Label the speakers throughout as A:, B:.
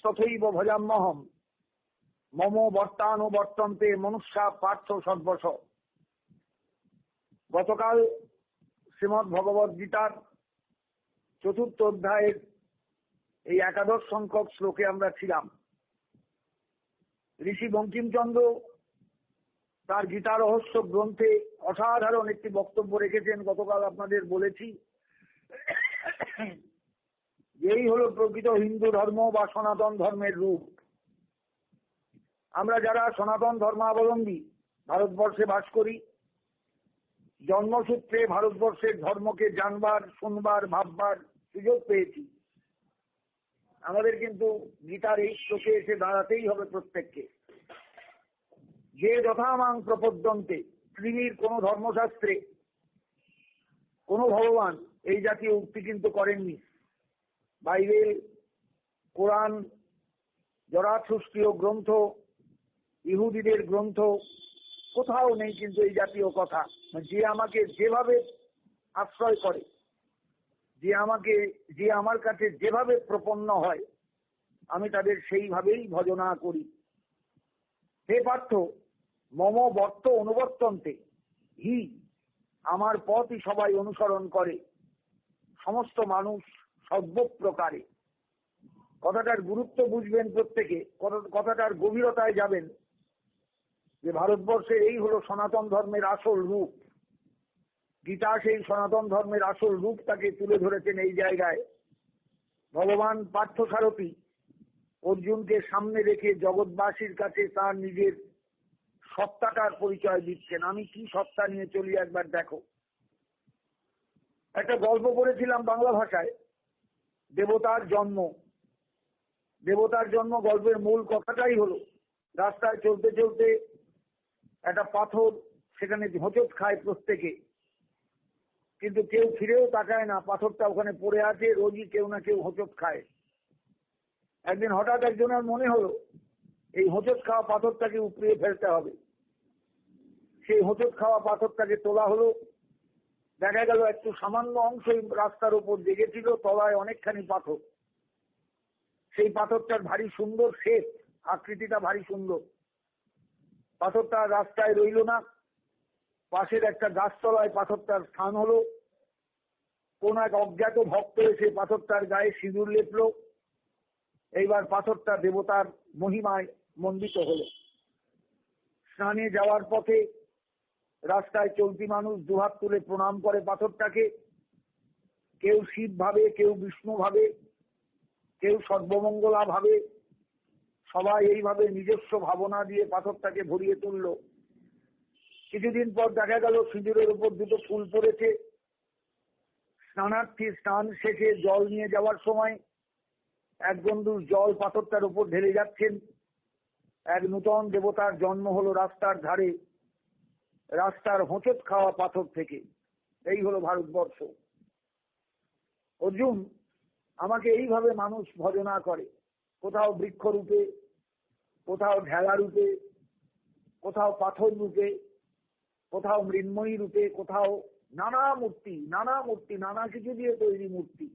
A: তথৈব ভজাম্যহম মম বর্তানুবর্তন্তে মনুষ্যা পার্থ সর্বশ। গতকাল শ্রীমদ্ ভগবদ গীতার চতুর্থ অধ্যায়ের এই একাদশ সংখ্যক শ্লোকে আমরা ছিলাম। ঋষি বঙ্কিমচন্দ্র তার গীতা রহস্য গ্রন্থে অসাধারণ একটি বক্তব্য রেখেছেন। গতকাল আপনাদের বলেছি এই হলো প্রকৃত হিন্দু ধর্ম বা সনাতন ধর্মের রূপ। আমরা যারা সনাতন ধর্মাবলম্বী ভারতবর্ষে বাস করি, জন্মসূত্রে ভারতবর্ষের ধর্মকে জানবার, শুনবার, ভাববার সুযোগ পেয়েছি। আমাদের কিন্তু গীতার এই শ্লোকে এসে দাঁড়াতেই হবে প্রত্যেককে। যে যথামাং প্রপদ্যন্তে, পৃথিবীর কোন ধর্মশাস্ত্রে কোন ভগবান এই জাতীয় উক্তি কিন্তু করেননি। বাইবেল, কোরআন, জরাথুস্ট্রীয় গ্রন্থ, ইহুদিদের গ্রন্থ, কোথাও নেই কিন্তু এই জাতীয় কথা। যে আমাকে যেভাবে আশ্রয় করে, যে আমার কাছে যেভাবে প্রপন্ন হয়, আমি তাদের সেইভাবেই ভজনা করি। হে পার্থ, মম বর্ত অনুবর্তন্তে হি, আমার পথই সবাই অনুসরণ করে, সমস্ত মানুষ সর্বপ্রকারে। কথাটার গুরুত্ব বুঝবেন প্রত্যেকে, কথাটার গভীরতায় যাবেন যে ভারতবর্ষের এই হলো সনাতন ধর্মের আসল রূপ। গীতা সেই সনাতন ধর্মের আসল রূপটাকে তুলে ধরেছেন এই জায়গায়। ভগবান পার্থসারথী অর্জুনকে সামনে রেখে জগৎবাসীর কাছে তার নিজের সত্তাটার পরিচয় দিচ্ছেন। আমি কি সত্তা নিয়ে চলি একবার দেখো। একটা গল্প পড়েছিলাম বাংলা ভাষায়, দেবতার জন্ম। দেবতার জন্ম গল্পের মূল কথাটাই হলো রাস্তায় চলতে চলতে একটা পাথর, সেখানে হোঁচট খায় প্রত্যেকে, কিন্তু কেউ ফিরেও তাকায় না। পাথরটা ওখানে পড়ে আছে, রোজই কেউ না কেউ হোঁচট খায়। একদিন হঠাৎ একজনের মনে হলো এই হোঁচট খাওয়া পাথরটাকে উপড়িয়ে ফেলতে হবে। সেই হোঁচট খাওয়া পাথরটাকে তোলা হলো। দেখা গেল একটু সামান্য অংশই রাস্তার উপর জেগেছিল, তলায় অনেকখানি পাথর। সেই পাথরটার ভারী সুন্দর শেপ, আকৃতিটা ভারী সুন্দর। পাথরটা রাস্তায় রইল না, পাশের একটা গাছতলায় পাথরটার স্থান হলো। কোন এক অজ্ঞাত ভক্ত এসে পাথরটার গায়ে সিঁদুর লেপল। এইবার পাথরটা দেবতার মহিমায় মণ্ডিত হলো। স্নানে যাওয়ার পথে রাস্তায় চলতি মানুষ দুহাত তুলে প্রণাম করে পাথরটাকে। কেউ শিব ভাবে, কেউ বিষ্ণু ভাবে, কেউ সর্বমঙ্গলা ভাবে। সবাই এইভাবে নিজস্ব ভাবনা দিয়ে পাথরটাকে ভরিয়ে তুলল। কিছুদিন পর দেখা গেল সিঁদুরের উপর দুটো ফুল পড়েছে। স্নানার্থী স্নান শেষে জল নিয়ে যাওয়ার সময় এক বন্ধুর জল পাথরটার উপর ঢেলে যাচ্ছেন। এক নূতন দেবতার জন্ম হলো রাস্তার ধারে, রাস্তার হোঁচট খাওয়া পাথর থেকে। এই হলো ভারতবর্ষ। অর্জুন, আমাকে এইভাবে মানুষ ভজনা করে, কোথাও বৃক্ষ রূপে, কোথাও ঢেলা রূপে, কোথাও পাথর রূপে, কোথাও মৃন্ময়ী রূপে, কোথাও নানা মূর্তি, নানা কিছু দিয়ে তৈরি মূর্তি।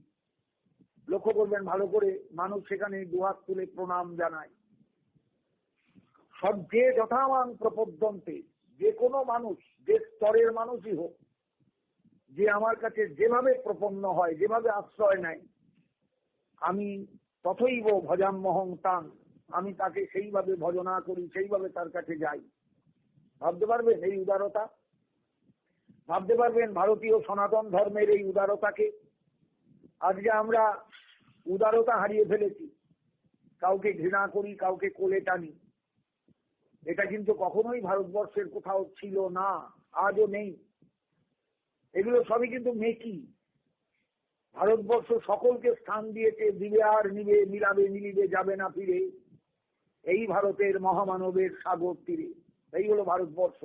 A: লক্ষ্য করবেন ভালো করে, মানুষ সেখানে দুহাত তুলে প্রণাম জানায়। যে যথামান প্রপদ্যন্তে, যে কোনো মানুষ, যে স্তরের মানুষই হোক, যে আমার কাছে যেভাবে প্রপন্ন হয়, যেভাবে আশ্রয় নেয়, আমি তথৈব ভজাম্যহং তাং, আমি তাকে সেইভাবে ভজনা করি, সেইভাবে তার কাছে যাই। ভাবতে পারবেন এই উদারতা? ভাবতে পারবেন ভারতীয় সনাতন ধর্মের এই উদারতাকে? আজকে আমরা উদারতা হারিয়ে ফেলেছি। কাউকে ঘৃণা করি, কাউকে কোলে টানি। এটা কিন্তু কখনোই ভারতবর্ষের কোথাও ছিল না, আজও নেই। এগুলো সবই কিন্তু মেকি। ভারতবর্ষ সকলকে স্থান দিয়েছে, দিবে আর নিবে, মিলাবে মিলিবে, যাবে না ফিরে, এই ভারতের মহামানবের সাগর তীরে। এই হলো ভারতবর্ষ।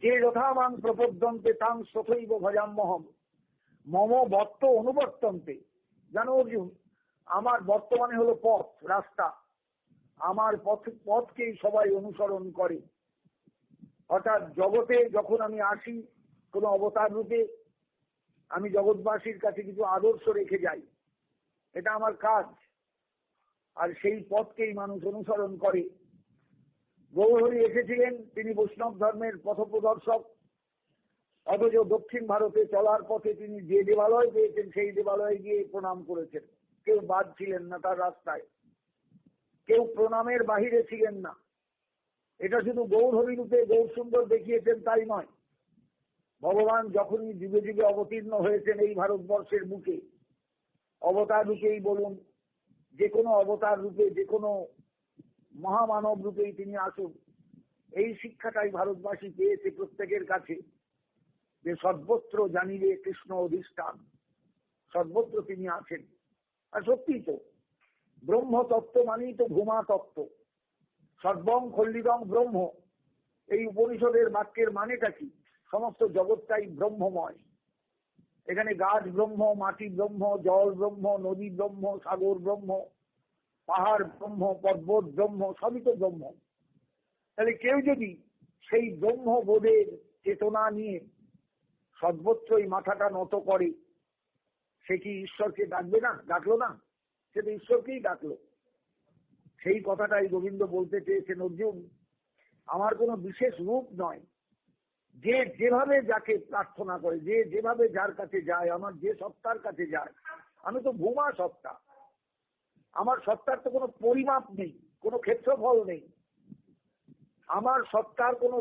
A: যে যথামাং প্রপদ্যন্তে তাং তথৈব ভজাম্যহম মম বর্ত অনুবর্তন্তে। জানো অর্জুন, আমার বর্তমানে হলো পথ, রাস্তা। আমার পথকেই সবাই অনুসরণ করে। অর্থাৎ জগতে যখন আমি আসি কোন অবতার রূপে, আমি জগৎবাসীর কাছে কিছু আদর্শ রেখে যাই। এটা আমার কাজ। আর সেই পথকেই মানুষ অনুসরণ করে। গৌরহরি এসেছিলেন, তিনি বৈষ্ণব ধর্মের পথপ্রদর্শক, অথচ দক্ষিণ ভারতে চলার পথে তিনি যে দেবালয় পেয়েছেন সেই দেবালয়ে গিয়ে প্রণাম করেছেন। কেউ বাদ ছিলেন না তার রাস্তায়, কেউ প্রণামের বাহিরে ছিলেন না। এটা শুধু গৌরহরি রূপে গৌর সুন্দর দেখিয়েছেন তাই নয়, ভগবান যখনই যুগে যুগে অবতীর্ণ হয়েছেন এই ভারতবর্ষের বুকে, অবতার রূপেই বলুন, যে কোনো অবতার রূপে, যে কোনো মহামানব রূপেই তিনি আসুন, এই শিক্ষাটাই ভারতবাসী পেয়েছে প্রত্যেকের কাছে, যে সর্বত্র জানিলে কৃষ্ণ অধিষ্ঠান, সর্বত্র তিনি আছেন। আর সত্যি তো, ব্রহ্ম তত্ত্ব মানেই তো ভূমা তত্ত্ব, সর্বং খল্লিদং ব্রহ্ম। এই উপনিষদের বাক্যের মানেটা কি? সমস্ত জগৎটাই ব্রহ্মময়। এখানে গাছ ব্রহ্ম, মাটি ব্রহ্ম, জল ব্রহ্ম, নদী ব্রহ্ম, সাগর ব্রহ্ম, পাহাড় ব্রহ্ম, পর্বত ব্রহ্ম, সবই তো ব্রহ্ম। তাহলে কেউ যদি সেই ব্রহ্মবোধের চেতনা নিয়ে সর্বত্রই মাথাটা নত করে, সে কি ঈশ্বরকে ডাকবে না? ডাকলো না? সে তো ঈশ্বরকেই ডাকলো। সেই কথাটাই গোবিন্দ বলতে চেয়েছেন, অর্জুন, আমার কোনো বিশেষ রূপ নয়, যে যেভাবে যাকে প্রার্থনা করে, যে যেভাবে যার কাছে যায়, আমার যে সত্তার কাছে যায়, আমি তো ভূমা সত্তা। আমার সত্তার তো কোনো পরিমাপ নেই, কোনো ক্ষেত্রফল নেই। আমার সত্তার কোনো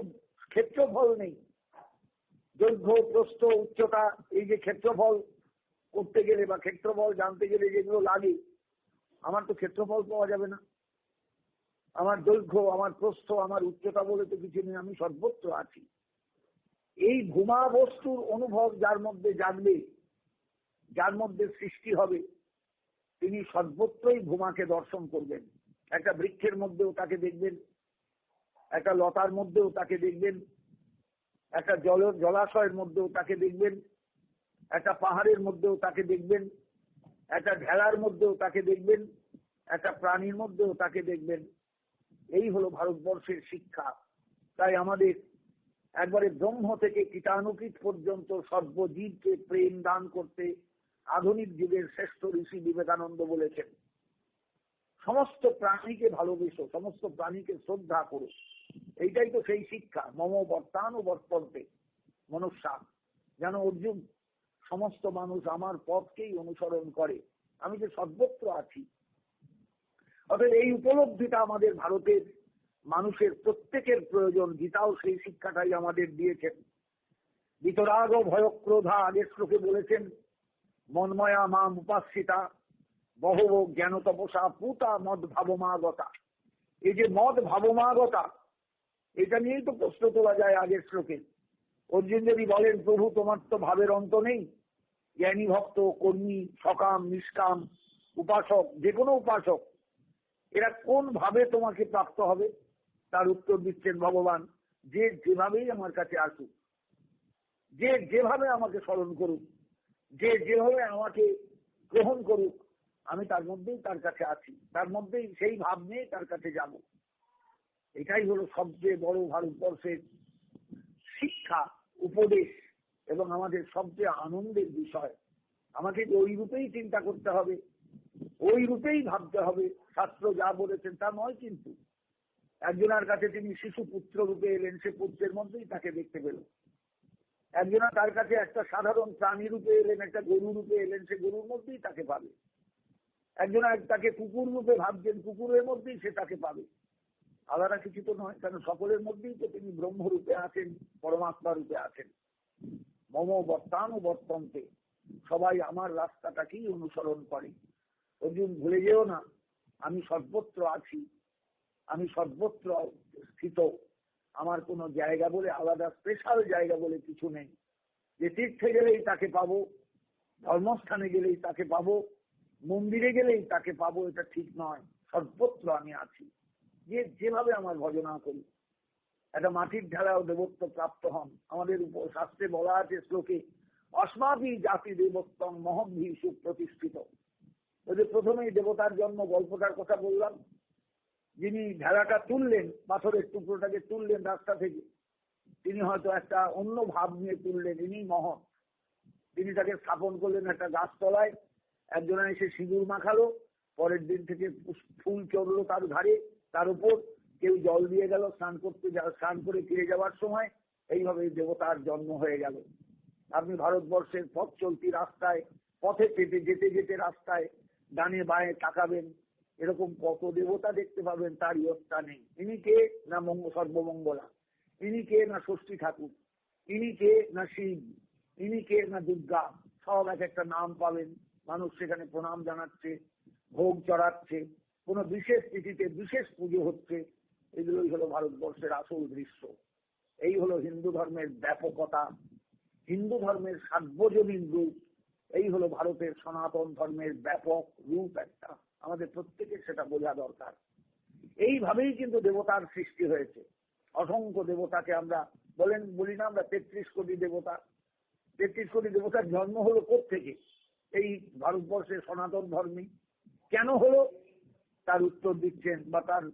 A: ক্ষেত্রফল নেই। দৈর্ঘ্য, প্রস্থ, উচ্চতা, এই যে ক্ষেত্রফল করতে গেলে বা ক্ষেত্রফল জানতে গেলে যেগুলো লাগে, আমার তো ক্ষেত্রফল পাওয়া যাবে না। আমার দৈর্ঘ্য, আমার প্রস্থ, আমার উচ্চতা বলে তো কিছু নেই, আমি সর্বত্র আছি। এই ভূমা বস্তুর অনুভব যার মধ্যে জাগবে, যার মধ্যে সৃষ্টি হবে, তিনি সর্বত্রই ভূমাকে দর্শন করবেন। একটা বৃক্ষের মধ্যেও তাকে দেখবেন, একটা লতার মধ্যেও তাকে দেখবেন, একটা জলাশয়ের মধ্যেও তাকে দেখবেন, একটা পাহাড়ের মধ্যেও তাকে দেখবেন, একটা ঢেলার মধ্যেও তাকে দেখবেন, একটা প্রাণীর মধ্যেও তাকে দেখবেন। এই হলো ভারতবর্ষের শিক্ষা। তাই আমাদের একবারে ব্রহ্ম থেকে কীটাণুকীট পর্যন্ত সর্বজীবকে প্রেম দান করতে আধুনিক যুগের শ্রেষ্ঠ ঋষি বিবেকানন্দ বলেছেন, সমস্ত প্রাণীকে ভালোবেসো, সমস্ত প্রাণীকে শ্রদ্ধা করো। এইটাই তো সেই শিক্ষা, মম বর্তানুবর্তন্তে মনুষ্যা। যেন অর্জুন, সমস্ত মানুষ আমার পথকেই অনুসরণ করে, আমি যে সর্বত্র আছি। অতএব এই উপলব্ধিটা আমাদের ভারতের মানুষের প্রত্যেকের প্রয়োজন। গীতাও সেই শিক্ষাটাই আমাদের দিয়েছেন। বিতরাগ ভয়ক্রোধা, আগের শ্লোকে বলেছেন, মন্ময়া মাম উপাসিতা বহব জ্ঞান তপসা পুতা মদ ভাবমাগতা। এই যে মদ ভাবমাগতা, এটা নিয়েই তো প্রশ্ন তোলা যায় আগের শ্লোকে। অর্জুন যদি বলেন, প্রভু তোমার তো ভাবের অন্ত নেই, জ্ঞানী ভক্ত, কর্মী, সকাম, নিষ্কাম, উপাসক, যে কোনো উপাসক, এরা কোন ভাবে তোমাকে প্রাপ্ত হবে? তার উত্তর দিচ্ছেন ভগবান, যে যেভাবেই আমার কাছে আসুক, যে যেভাবে আমাকে স্মরণ করুক, যে যেভাবে আমাকে গ্রহণ করুক, আমি তার মধ্যেই তার কাছে আছি, তার মধ্যেই সেই ভাব নিয়ে তার কাছে যাব। এটাই হলো সবচেয়ে বড় ভারতবর্ষের শিক্ষা, উপদেশ এবং আমাদের সবচেয়ে আনন্দের বিষয়। আমাকে ওই রূপেই চিন্তা করতে হবে, ওই রূপেই ভাবতে হবে। শাস্ত্র যা বলেছেন তা নয়। কিন্তু একজনের কাছে তিনি শিশু পুত্র রূপে এলেন, সে পুত্রের মধ্যেই তাকে দেখতে পেল। একজনা তার কাছে একটা সাধারণ প্রাণী রূপে এলেন, একটা গরু রূপে এলেন, সে গরুর মধ্যেই তাকে পাবে। একজনা তাকে কুকুর রূপে ভাবছেন, কুকুরের মধ্যেই সে তাকে পাবে। আলাদা কিছু তো নয়, কারণ সকলের মধ্যেই তো তিনি ব্রহ্মরূপে আছেন, পরমাত্মা রূপে আছেন। মম বর্তানুবর্তন্তে, সবাই আমার রাস্তাটাকেই অনুসরণ করে। অর্জুন, ভুলে যেও না, আমি সর্বত্র আছি, আমি সর্বত্র স্থিত। আমার কোনো জায়গা বলে, আলাদা স্পেশাল জায়গা বলে কিছু নেই, যে তীর্থে গেলেই তাকে পাবো, ধর্মস্থানে গেলেই তাকে পাবো, মন্দিরে গেলেই তাকে পাবো, এটা ঠিক নয়। সর্বত্র আমি আছি, যে যেভাবে আমার ভজনা করি। একটা মাটির ঢেলাও দেবত্ব প্রাপ্ত হন। আমাদের শাস্ত্রে বলা আছে শ্লোকে, অস্মাভি জাতি দেবত্বং মহদ্ভি সুপ্রতিষ্ঠিত। ওই যে প্রথমেই দেবতার জন্ম গল্পটার কথা বললাম, যিনি ঢেলাটা তুললেন, পাথরের টুকরোটাকে তুললেন রাস্তা থেকে, তিনি হয়তো একটা অন্য ভাব নিয়ে তুললেন, ইনি মহৎ। তিনি তাকে স্থাপন করলেন একটা গাছতলায়, একজনে এসে সিঁদুর মাখালো, পরের দিন থেকে ফুল চড়লো তার ঘাড়ে, তার উপর কেউ জল দিয়ে গেল, স্নান করে ফিরে যাওয়ার সময় এইভাবে দেবতার জন্ম হয়ে গেল। আপনি ভারতবর্ষের পথ চলতি রাস্তায়, পথে যেতে যেতে রাস্তায় ডানে বাঁয়ে তাকাবেন, এরকম কত দেবতা দেখতে পাবেন, তার ইয়ত্তা নেই। ইনি কে? না সর্বমঙ্গলা। ইনি কে? না ষষ্ঠী ঠাকুর। ইনি কে? না শিব। ইনি কে? না দুর্গা। সব এক একটা নাম পাবেন। মানুষ সেখানে প্রণাম জানাচ্ছে, ভোগ চড়াচ্ছে, কোন বিশেষ তিথিতে বিশেষ পুজো হচ্ছে। এগুলোই হলো ভারতবর্ষের আসল দৃশ্য। এই হলো হিন্দু ধর্মের ব্যাপকতা, হিন্দু ধর্মের সার্বজনীন রূপ। এই হলো ভারতের সনাতন ধর্মের ব্যাপক রূপ একটা। আমাদের প্রত্যেকের সেটা বোঝা দরকার। এইভাবেই কিন্তু দেবতার সৃষ্টি হয়েছে। অসংখ্য দেবতাকে আমরা বলি না আমরা 33 কোটি দেবতা। 33 কোটি দেবতার জন্ম হলো কোত্থেকে? এই ভারতবর্ষের সনাতন ধর্মে। কেন হলো তার উত্তর দিচ্ছেন বা তার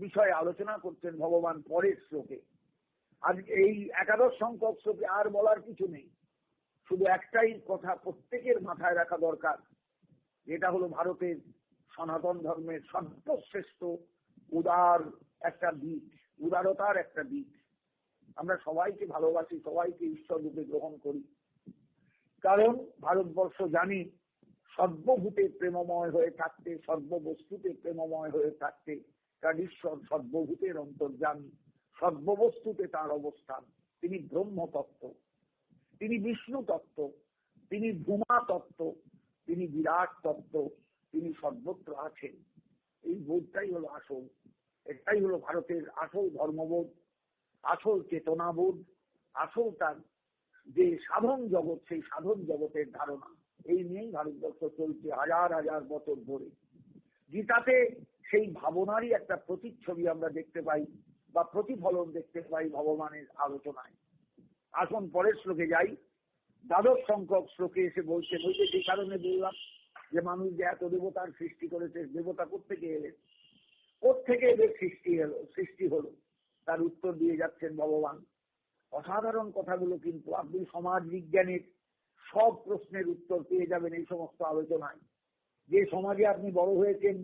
A: বিষয়ে আলোচনা করছেন ভগবান পরের শ্লোকে। আজ এই একাদশ সংখ্যক শ্লোকে আর বলার কিছু নেই, শুধু একটাই কথা প্রত্যেকের মাথায় রাখা দরকার, যেটা হলো ভারতের সনাতন ধর্মের সর্বশ্রেষ্ঠ উদার একটা দিক, উদারতার একটা দিক। আমরা সবাইকে ভালোবাসি, সবাইকে ঈশ্বর রূপে গ্রহণ করি, কারণ ভারতবর্ষ জানি সর্বভূতে প্রেমময় হয়ে থাকতে, সর্ববস্তুতে প্রেমময় হয়ে থাকতে, কারণ ঈশ্বর সর্বভূতের অন্তর্যামী, সর্ববস্তুতে তার অবস্থান। তিনি ব্রহ্ম তত্ত্ব, তিনি বিষ্ণু তত্ত্ব, তিনি ভূমা তত্ত্ব, তিনি বিরাট তত্ত্ব, তিনি সর্বত্র আছেন। এই বোধটাই হলো আসল, এটাই হলো ভারতের আসল ধর্মবোধ, আসল চেতনাবোধ, আসল তার যে সাধন জগৎ, সেই সাধন জগতের ধারণা। এই নিয়েই ভারতবর্ষ চলছে হাজার হাজার বছর ধরে। গীতাতে সেই ভাবনারই একটা প্রতিচ্ছবি আমরা দেখতে পাই বা প্রতিফলন দেখতে পাই ভগবানের আলোচনায়। আসুন পরের শ্লোকে যাই। দ্বাদশ সংখ্যক শ্লোকে এসে বলছে যে কারণে বললাম যে মানুষ যে এত দেবতার সৃষ্টি করেছে, দেবতা কোত্থেকে এলেন, কোত্থেকে এদের সৃষ্টি হলো, তার উত্তর দিয়ে যাচ্ছেন ভগবান। অসাধারণ কথাগুলো, কিন্তু আপনি সমাজ বিজ্ঞানের সব প্রশ্নের উত্তর পেয়ে যাবেন এই সমস্ত আলোচনায়। যে সমাজে আপনি বড় হয়েছেন,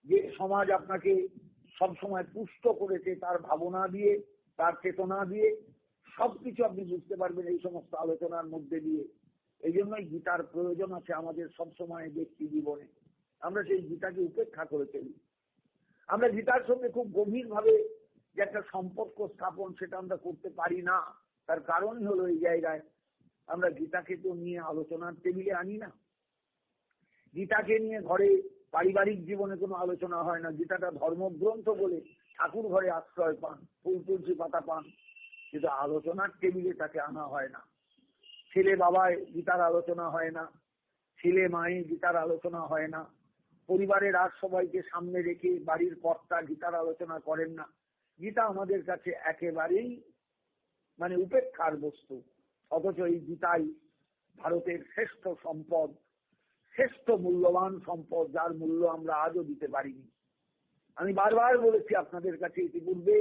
A: যে সমাজ আপনাকে সবসময় পুষ্ট করেছে তার ভাবনা দিয়ে, তার চেতনা দিয়ে, সবকিছু আপনি বুঝতে পারবেন এই সমস্ত আলোচনার মধ্যে দিয়ে। এই জন্যই গীতার প্রয়োজন আছে আমাদের সবসময় ব্যক্তি জীবনে। আমরা সেই গীতাকে উপেক্ষা করে চলি। আমরা গীতার সঙ্গে খুব গভীরভাবে যে একটা সম্পর্ক স্থাপন, সেটা আমরা করতে পারি না। তার কারণই হলো এই জায়গায় আমরা গীতাকে তো নিয়ে আলোচনার টেবিলে আনি না। গীতাকে নিয়ে ঘরে পারিবারিক জীবনে কোনো আলোচনা হয় না। গীতাটা ধর্মগ্রন্থ বলে ঠাকুর ঘরে আশ্রয় পান, ফুল তুলসী পাতা পান, কিন্তু আলোচনার টেবিলে তাকে আনা হয় না। ছেলে বাবায় গীতার আলোচনা হয় না, ছেলে মায়ে গীতার আলোচনা হয় না, পরিবারের আর সবাইকে সামনে রেখে বাড়ির কর্তা গীতার আলোচনা করেন না। গীতা আমাদের কাছে একেবারেই উপেক্ষার বস্তু। অথচ এই গীতাই ভারতের শ্রেষ্ঠ সম্পদ, শ্রেষ্ঠ মূল্যবান সম্পদ, যার মূল্য আমরা আজও দিতে পারিনি। আমি বারবার বলেছি আপনাদের কাছে ইতিপূর্বে,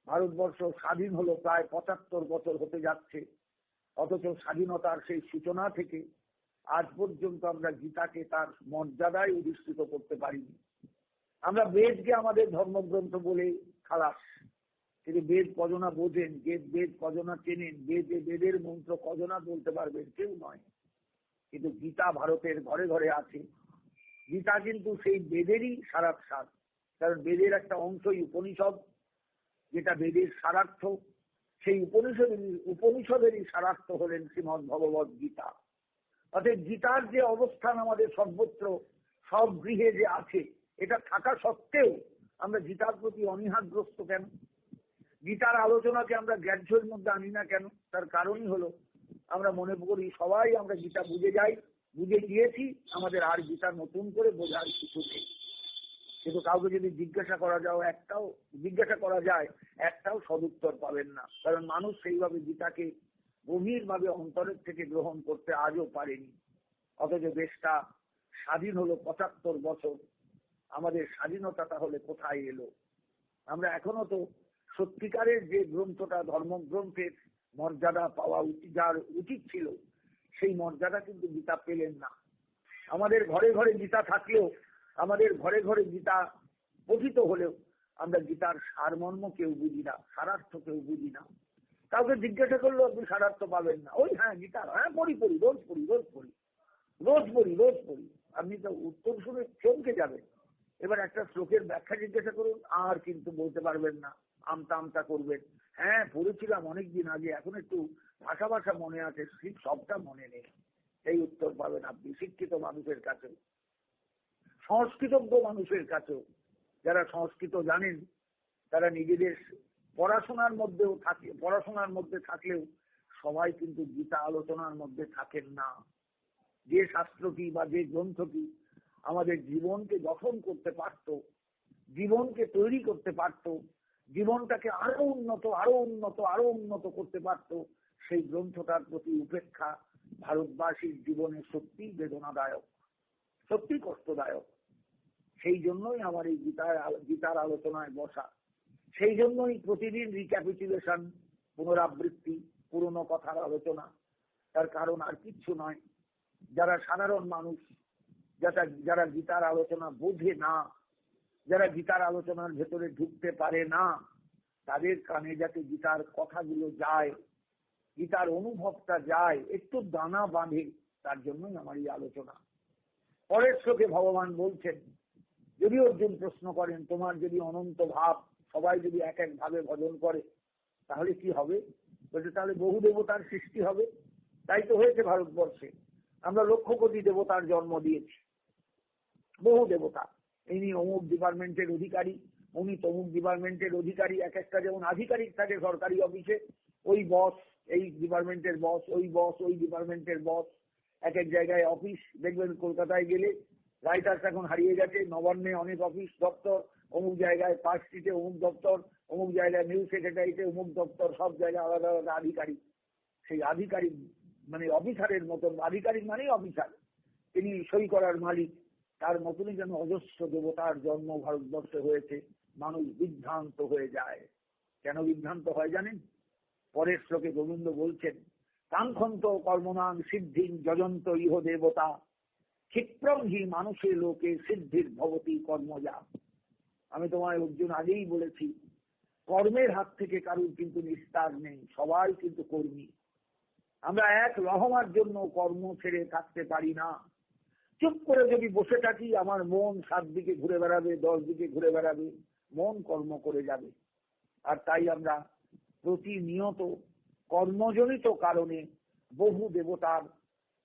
A: ভারতবর্ষ স্বাধীন হলো প্রায় 75 বছর হতে যাচ্ছে, অথচ স্বাধীনতার সেই সূচনা থেকে আজ পর্যন্ত আমরা গীতাকে তার মর্যাদায় অধিষ্ঠিত করতে পারিনি। আমরা বেদকে আমাদের ধর্মগ্রন্থ বলে খালাস, কিন্তু বেদ কজনা বোঝেন, বেদ কজনা চেনেন, বেদের মন্ত্র কজনা বলতে পারবেন, কেউ নয়। কিন্তু গীতা ভারতের ঘরে ঘরে আছে। গীতা কিন্তু সেই বেদেরই সারার্থ, কারণ বেদের একটা অংশই উপনিষদ, যেটা বেদের সারার্থ। সেই উপনিষদেরই সারার্থ হলেন শ্রীমদ্ ভগবৎ গীতা। অর্থাৎ গীতার যে অবস্থান আমাদের সর্বত্র, সব গৃহে যে আছে, এটা থাকা সত্ত্বেও আমরা গীতার প্রতি অনীহাগ্রস্ত কেন? গীতার আলোচনাকে আমরা গ্রাহ্যের মধ্যে আনি না কেন? তার কারণই হলো আমরা মনে করি সবাই আমরা গীতা বুঝে যাই, বুঝে গিয়েছি, আমাদের আর গীতা নতুন করে বোঝার কিছু নেই। কিন্তু কাউকে যদি জিজ্ঞাসা করা যায় একটাও সদুত্তর পাবেন না, কারণ মানুষ সেইভাবে গীতাকে গভীরভাবে অন্তরের থেকে গ্রহণ করতে আজও পারেনি। অথচ দেশটা স্বাধীন হলো 75 বছর, আমাদের স্বাধীনতা তাহলে কোথায় এলো? আমরা এখনো তো সত্যিকারের যে গ্রন্থটা, ধর্মগ্রন্থের মর্যাদা পাওয়া উচিত, যার উচিত ছিল, সেই মর্যাদা কিন্তু গীতা পেলেন না। আমাদের ঘরে ঘরে গীতা থাকলেও, আমাদের ঘরে ঘরে গীতা পঠিত হলেও আমরা গীতার সারমর্ম কেউ বুঝি না, সারার্থ কেউ বুঝি না। কাউকে জিজ্ঞাসা করলেও আপনি সারার্থ পাবেন না। ওই হ্যাঁ গীতা, হ্যাঁ পড়ি পড়ি, রোজ পড়ি রোজ পড়ি রোজ পড়ি রোজ পড়ি। আপনি তো উত্তর শুনে চমকে যাবেন। এবার একটা শ্লোকের ব্যাখ্যা জিজ্ঞাসা করুন, আর কিন্তু বলতে পারবেন না, আমতা আমতা করবেন। হ্যাঁ পড়েছিলাম অনেকদিন আগে, এখন একটু ভাষা ভাষা মনে আছে, ঠিক সবটা মনে নেই। এই উত্তর পাবেন আপনি শিক্ষিত মানুষের কাছে, সংস্কৃতজ্ঞ মানুষের কাছেও। যারা সংস্কৃত জানেন তারা নিজেদের পড়াশোনার মধ্যেও থাকে, পড়াশোনার মধ্যে থাকলেও সবাই কিন্তু গীতা আলোচনার মধ্যে থাকেন না। যে শাস্ত্রটি বা যে গ্রন্থটি আমাদের জীবনকে গঠন করতে পারত, জীবনকে তৈরি করতে পারত, জীবনটাকে আরো উন্নত আরো উন্নত আরো উন্নত করতে পারত, সেই গ্রন্থটার প্রতি উপেক্ষা ভারতবাসীর জীবনে সত্যি বেদনাদায়ক, সত্যি কষ্টদায়ক। সেই জন্যই আমার এই গীতার আলোচনায় বসা, সেই জন্যই প্রতিদিন রিক্যাপিচুলেশন, পুনরাবৃত্তি, পুরনো কথার আলোচনা। তার কারণ আর কিচ্ছু নয়, যারা সাধারণ মানুষ, যারা গীতার আলোচনা বোঝে না, যারা গীতার আলোচনার ভেতরে ঢুকতে পারে না, তাদের কানে যাতে গীতার কথাগুলো যায়, গীতার অনুভবটা যায়, একটু দানা বাঁধে, তার জন্যই আমার এই আলোচনা। পরের শ্লোকে ভগবান বলছেন, যদি অর্জুন প্রশ্ন করেন তোমার যদি অনন্ত ভাব, সবাই যদি এক এক ভাবে ভজন করে তাহলে কি হবে? বলছে তাহলে বহু দেবতার সৃষ্টি হবে। তাই তো হয়েছে ভারতবর্ষে, আমরা লক্ষ কোটি দেবতার জন্ম দিয়েছি, বহু দেবতা। ইনি অমুক ডিপার্টমেন্টের অধিকারী, উনি তমুক ডিপার্টমেন্টের অধিকারী, এক একটা যেমন আধিকারিক থাকে সরকারি অফিসে, ওই বস এই ডিপার্টমেন্টের বস, ওই বস ওই ডিপার্টমেন্টের বস। এক এক জায়গায় অফিস দেখবেন, কলকাতায় গেলে রাইটার্স এখন হারিয়ে গেছে, নবান্নে অনেক অফিস দপ্তর, অমুক জায়গায় পার্ক স্ট্রিটে অমুক দপ্তর, অমুক জায়গায় নিউজ সেক্রেটারিতে অমুক দপ্তর, সব জায়গায় আলাদা আলাদা আধিকারিক। সেই আধিকারিক মানে অফিসারের মতন, আধিকারিক মানেই অফিসার, তিনি সই করার মালিক। তার মতনই যেন অজস্র দেবতার জন্ম ভারতবর্ষে হয়েছে। মানুষ বিভ্রান্ত হয়ে যায়। কেন বিভ্রান্ত হয় জানেন? পরের শ্লোকে গোবিন্দ বলছেন, কাঙ্ক্ষন্ত কর্মনাং সিদ্ধিং যজন্ত ইহ দেবতা, ক্ষিপ্রম হি মানুষের লোকে সিদ্ধির ভবতি কর্মজা। আমি তোমায় অর্জুন আগেই বলেছি, কর্মের হাত থেকে কারুর কিন্তু নিস্তার নেই, সবাই কিন্তু কর্মী। আমরা এক রহমার জন্য কর্ম ছেড়ে থাকতে পারি না। চুপ করে যদি বসে থাকি, আমার মন 7 দিকে ঘুরে বেড়াবে, 10 দিকে ঘুরে বেড়াবে, মন কর্ম করে যাবে। আর তাই আমরা প্রতিনিয়ত কর্মজনিত কারণে বহু দেবতার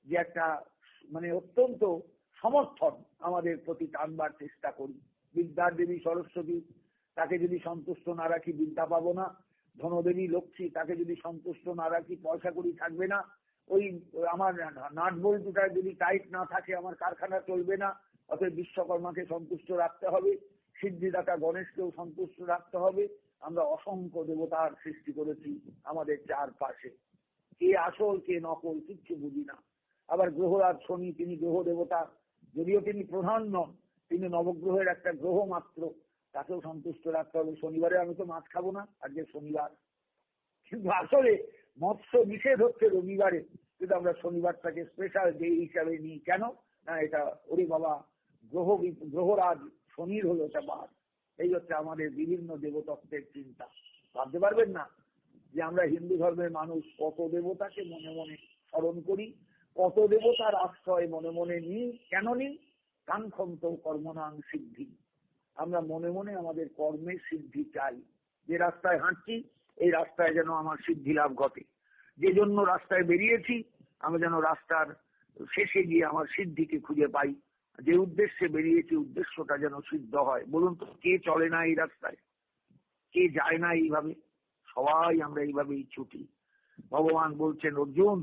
A: যে একটা মানে অত্যন্ত সমর্থন আমাদের প্রতি টানবার চেষ্টা করি। বিদ্যার দেবী সরস্বতী, তাকে যদি সন্তুষ্ট না রাখি বিদ্যা পাবো না। ধনদেবী লক্ষ্মী, তাকে যদি সন্তুষ্ট না রাখি পয়সা করি থাকবে না। ওই আমার নাট বল্টুটা যদি টাইট না থাকে আমার কারখানা চলবে না। অতএব বিশ্বকর্মাকে সন্তুষ্ট রাখতে হবে, সিদ্ধিদাতা গণেশকেও সন্তুষ্ট রাখতে হবে। আমরা অসংখ্য দেবতার সৃষ্টি করেছি আমাদের চারপাশে, কে আসল কে নকল কিচ্ছু বুঝি না। আবার গ্রহরাজ শনি, তিনি গ্রহ দেবতা, যদিও তিনি প্রধান নন, তিনি নবগ্রহের একটা গ্রহ মাত্র, তাকেও সন্তুষ্ট রাখতে হবে। শনিবারে আমি তো মাছ খাবো না, আজকে শনিবার, কিন্তু আসলে মৎস্য নিষেধ হচ্ছে রবিবারে, কিন্তু আমরা শনিবারটাকে স্পেশাল ডে হিসাবে নিই। কেন না, এটা ওরে বাবা গ্রহরাজ শনির হলো এটা বার। এই হচ্ছে আমাদের বিভিন্ন দেবতত্ত্বের চিন্তা। ভাবতে পারবেন না যে আমরা হিন্দু ধর্মের মানুষ কত দেবতাকে মনে মনে স্মরণ করি, কত দেবতার আশ্রয় মনে মনে নিই। কেন নিই? কাঙ্ক্ষন্ত কর্মনাং সিদ্ধি। আমরা মনে মনে আমাদের কর্মের সিদ্ধি চাই। যে রাস্তায় হাঁটছি এই রাস্তায় যেন আমার সিদ্ধি লাভ ঘটে, যে জন্য রাস্তায় বেরিয়েছি আমি যেন রাস্তার শেষে গিয়ে আমার সিদ্ধিকে খুঁজে পাই। যে উদ্দেশ্যে বেরিয়েছি উদ্দেশ্যটা যেন সিদ্ধ হয়। বলুন তো, কে চলে না এই রাস্তায়? কে যায় না এইভাবে? সবাই আমরা এইভাবেই ছুটি। ভগবান বলছেন, অর্জুন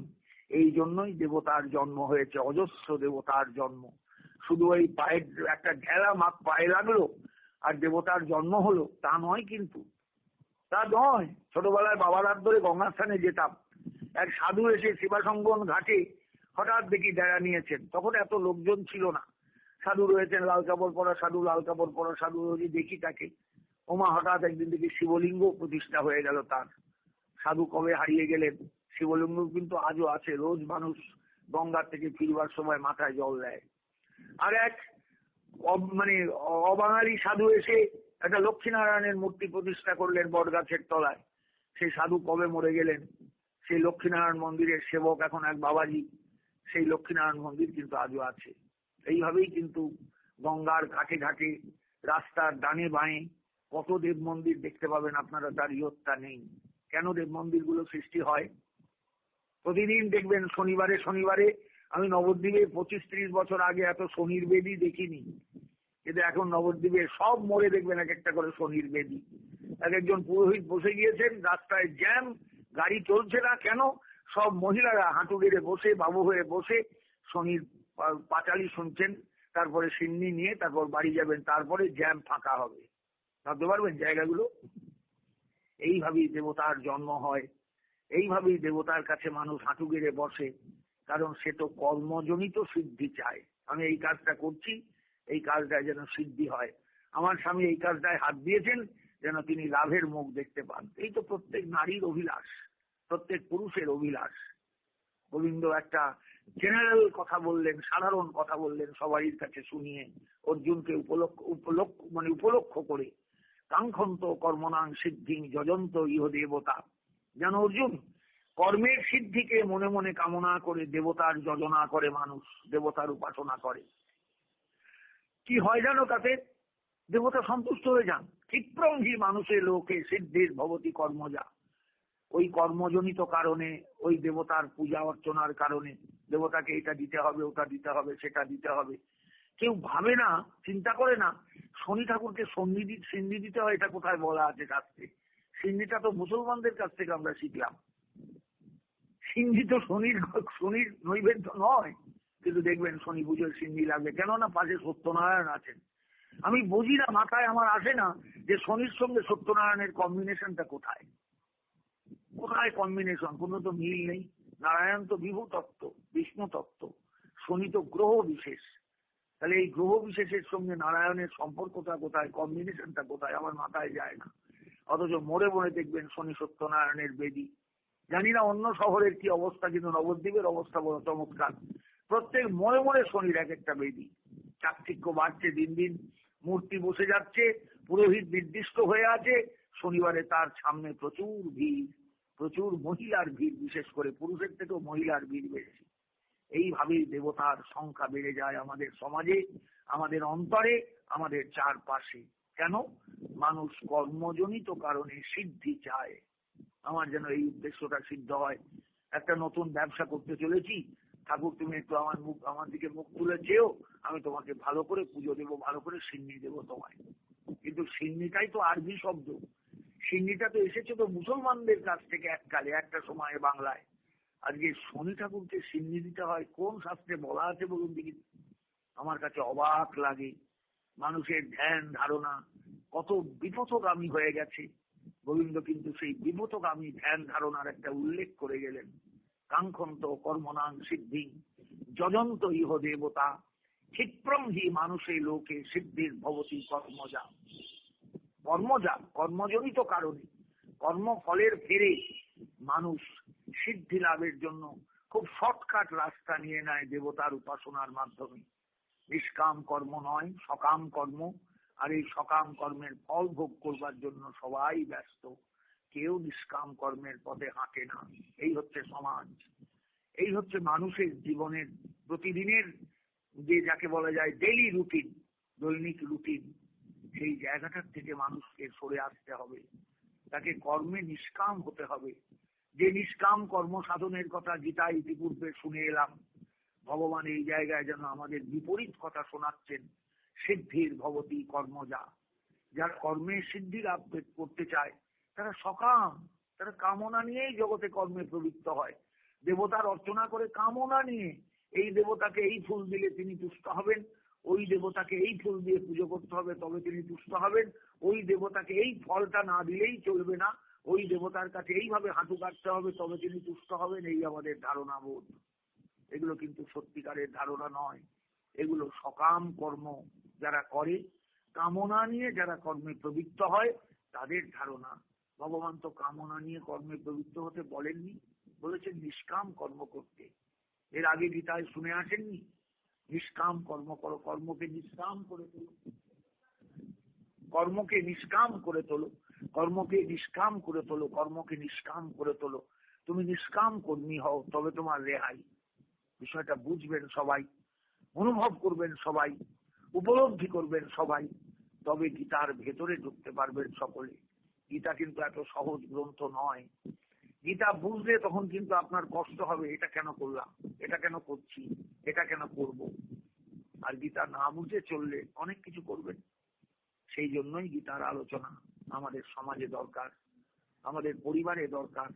A: এই জন্যই দেবতার জন্ম হয়েছে, অজস্র দেবতার জন্ম। শুধু ওই পায়ের একটা ঢেলা মাপ পায়ে লাগলো আর দেবতার জন্ম হলো তা নয়, কিন্তু তা নয়। ছোটবেলায় বাবার হাত ধরে গঙ্গার স্থানে যেতাম, এক সাধু এসে শিবাসঙ্গন ঘাটে হঠাৎ দেখি ডেরা নিয়েছেন। তখন এত লোকজন ছিল না, সাধু রয়েছেন, লাল কাপড় পরা সাধু, লাল কাপড় পরা সাধু যদি দেখি তাকে, ওমা হঠাৎ একদিন দেখি শিবলিঙ্গ প্রতিষ্ঠা হয়ে গেল তার। সাধু কবে হারিয়ে গেলেন, শিবলিঙ্গ কিন্তু আজও আছে। রোজ মানুষ গঙ্গার থেকে ফিরবার সময় মাথায় জল দেয়। আর এক মানে অবাঙালি সাধু এসে একটা লক্ষ্মীনারায়ণের মূর্তি প্রতিষ্ঠা করলেন বটগাছের তলায়। সেই সাধু কবে মরে গেলেন। সেই লক্ষ্মীনারায়ণ মন্দিরের সেবক এখন এক বাবাজি। সেই লক্ষ্মীনারায়ণ মন্দির কিন্তু আজও আছে। এইভাবেই কিন্তু গঙ্গার ঘাটে ঘাটে, রাস্তার ডানে বাঁয়ে কত দেব মন্দির দেখতে পাবেন আপনারা, তার ইয়ত্তা নেই। কেন দেব মন্দিরগুলো সৃষ্টি হয়? প্রতিদিন দেখবেন শনিবারে শনিবারে, আমি নবদ্বীপে 25-30 বছর আগে এত শনির বেদি দেখিনি, কিন্তু এখন নবদ্বীপে সব মোড়ে দেখবেন এক একটা করে শনির বেদি। এক একজন পুরোহিত বসে গিয়েছেন, রাস্তায় জ্যাম, গাড়ি চলছে না। কেন? সব মহিলারা হাঁটু গেড়ে বসে, বাবু হয়ে বসে শনির পাঁচালি শুনছেন, তারপরে সিন্নি নিয়ে তারপর বাড়ি যাবেন, তারপরে জ্যাম ফাঁকা হবে। ভাবতে পারবেন জায়গাগুলো? এইভাবেই দেবতার জন্ম হয়, এইভাবেই দেবতার কাছে মানুষ হাঁটু গেড়ে বসে, কারণ সে তো কর্মজনিত সিদ্ধি চায়। আমি এই কাজটা করছি, এই কাজটায় যেন সিদ্ধি হয়। আমার স্বামী এই কাজটায় হাত দিয়েছেন যেন তিনি লাভের মুখ দেখতে পান। এই তো প্রত্যেক নারীর অভিলাষ, প্রত্যেক পুরুষের অভিলাষ। গোবিন্দ একটা জেনারেল কথা বললেন, সাধারণ কথা বললেন সবাই কাছে শুনিয়ে, অর্জুনকে উপলক্ষ করে, কাঙ্ক্ষন্ত কর্মনাং সিদ্ধি যজন্ত ইহ দেবতা। যেন অর্জুন কর্মের সিদ্ধিকে মনে মনে কামনা করে দেবতার যজনা করে, মানুষ দেবতার উপাসনা করে। কি হয় জানো তাতে? দেবতা সন্তুষ্ট হয়ে যান। ক্ষিপ্রং হি মানুষের লোকে সিদ্ধির ভবতি কর্মজা। ওই কর্মজনিত কারণে, ওই দেবতার পূজা অর্চনার কারণে দেবতাকে এটা দিতে হবে, ওটা দিতে হবে, সেটা দিতে হবে। কেউ ভাবে না, চিন্তা করে না শনি ঠাকুরকে সিন্ধি দিতে হয়, এটা কোথায় বলা আছে শাস্ত্রে? সিন্ধিটা তো মুসলমানদের কাছ থেকে আমরা শিখলাম। সিন্ধি তো শনির নৈবেদ্য নয়, কিন্তু দেখবেন শনি পুজোর সিন্ধি লাগবে। কেননা পাশে সত্যনারায়ণ আছেন। আমি বুঝি না, মাথায় আমার আসে না যে শনির সঙ্গে সত্যনারায়ণের কম্বিনেশনটা কোথায়? কোথায় কম্বিনেশন? কোনো তো মিল নেই। নারায়ণ তো বিভু তত্ত্ব, বিষ্ণু তত্ত্ব, শনি তো গ্রহ বিশেষ। তাহলে এই গ্রহ বিশেষের সঙ্গে নারায়ণের সম্পর্কটা কোথায়, কম্বিনেশনটা কোথায়? আমার মাথায় যায় না। অথচ মোড়ে মোড়ে দেখবেন শনি সত্যনারায়ণের বেদি। জানি না অন্য শহরের কি অবস্থা, কিন্তু নবদ্বীপের অবস্থা বড় চমৎকার। প্রত্যেক মোড়ে মোড়ে শনির এক একটা বেদি। চাকচিক্য বাড়ছে দিন দিন, মূর্তি বসে যাচ্ছে, পুরোহিত নির্দিষ্ট হয়ে আছে। শনিবারে তার সামনে প্রচুর ভিড়, প্রচুর মহিলার ভিড়, বিশেষ করে পুরুষের থেকেও মহিলার ভিড় বেশি। এইভাবেই দেবতার সংখ্যা বেড়ে যায় আমাদের সমাজে, আমাদের অন্তরে, আমাদের চারপাশে। কেন? মানুষ কর্মজনিত কারণে সিদ্ধি চায়। আমার যেন এই উদ্দেশ্যটা সিদ্ধ হয়। একটা নতুন ব্যবসা করতে চলেছি, ঠাকুর তুমি একটু আমার দিকে মুখ তুলে চেয়েও, আমি তোমাকে ভালো করে পুজো দেবো, ভালো করে সিন্নি দেবো তোমায়। কিন্তু সিন্নিটাই তো আরবি শব্দ। সিন্নিটা তো এসেছে তো মুসলমানদের কাছ থেকে এককালে, একটা সময়ে বাংলায়। আজকে শনি ঠাকুরকে সিন্নি দিতে হয়, কোন শাস্ত্রে বলা আছে বলুন দেখি? আমার কাছে অবাক লাগে। মানুষের ধ্যান ধারণা কত বিপথগামী হয়ে গেছে। গোবিন্দ কিন্তু সেই বিপথগামী ধ্যান ধারণার একটা উল্লেখ করে গেলেন। কাঙ্ক্ষন্ত কর্মনাং সিদ্ধি যজন্ত ইহ দেবতা, ক্ষিপ্রম হি মানুষে লোকে সিদ্ধির ভবতি কর্মজা। কর্মজা, কর্মজনিত কারণে, কর্মফলের ফেরে মানুষ সিদ্ধি লাভের জন্য খুব শর্টকাট রাস্তা নিয়ে নেয় দেবতার উপাসনার মাধ্যমে। নিষ্কাম কর্ম নয়, সকাম কর্ম। আর এই সকাম কর্মের ফল ভোগ করবার জন্য সবাই ব্যস্ত, কেউ নিষ্কাম কর্মের পথে হাঁটে না। এই হচ্ছে সমাজ, এই হচ্ছে মানুষের জীবনের প্রতিদিনের যে যাকে বলা যায় ডেইলি রুটিন, দৈনিক রুটিন। সেই জায়গাটার থেকে মানুষকে সরে আসতে হবে, তাকে কর্মে নিষ্কাম হতে হবে। যে নিষ্কাম কর্ম সাধনের কথা গীতা ইতিপূর্বে শুনে এলাম, ভগবান এই জায়গায় যেন আমাদের বিপরীত কথা শোনাচ্ছেন। সিদ্ধির ভবতি কর্মজা। যারা কর্মে সিদ্ধি লাভ করতে চায় তারা সকাম, তারা কামনা নিয়েই জগতে কর্মে প্রবৃত্ত হয়। দেবতার অর্চনা করে কামনা নিয়ে, এই দেবতাকে এই ফুল দিলে তিনি তুষ্ট হবেন, ওই দেবতাকে এই ফুল দিয়ে পুজো করতে হবে তবে তিনি তুষ্ট হবেন, ওই দেবতাকে এই ফলটা না দিলেই চলবে না, ওই দেবতার কাছে এইভাবে হাঁটু কাটতে হবে তবে তিনি তুষ্ট হবেন। এই আমাদের ধারণা বোধ। এগুলো কিন্তু সত্যিকারের ধারণা নয়। এগুলো সকাম কর্ম যারা করে, কামনা নিয়ে যারা কর্মে প্রবৃত্ত হয়, তাদের ধারণা। ভগবান তো কামনা নিয়ে কর্মে প্রবৃত্ত হতে বলেননি, বলেছেন নিষ্কাম কর্ম করতে। এর আগে গীতায় শুনে আসেননি নিষ্কাম কর্ম করো, কর্মকে নিষ্কাম করে তোলো, কর্মকে নিষ্কাম করে তোলো, কর্মকে নিষ্কাম করে তোলো, কর্মকে নিষ্কাম করে তোলো। তুমি নিষ্কাম কর্মী হও, তবে তোমার রেহাই। বিষয়টা বুঝবেন সবাই, অনুভব করবেন সবাই, উপলব্ধি করবেন সবাই, তবে গীতার ভেতরে ঢুকতে পারবেন সকলে। গীতা কিন্তু এত সহজ গ্রন্থ নয়। গীতা বুঝলে তখন কিন্তু আপনার কষ্ট হবে, এটা কেন করলাম, এটা কেন করছি, এটা কেন করব। আর গীতা না বুঝে চললে অনেক কিছু করবেন। সেই জন্যই গীতার আলোচনা আমাদের সমাজে দরকার, আমাদের পরিবারে দরকার,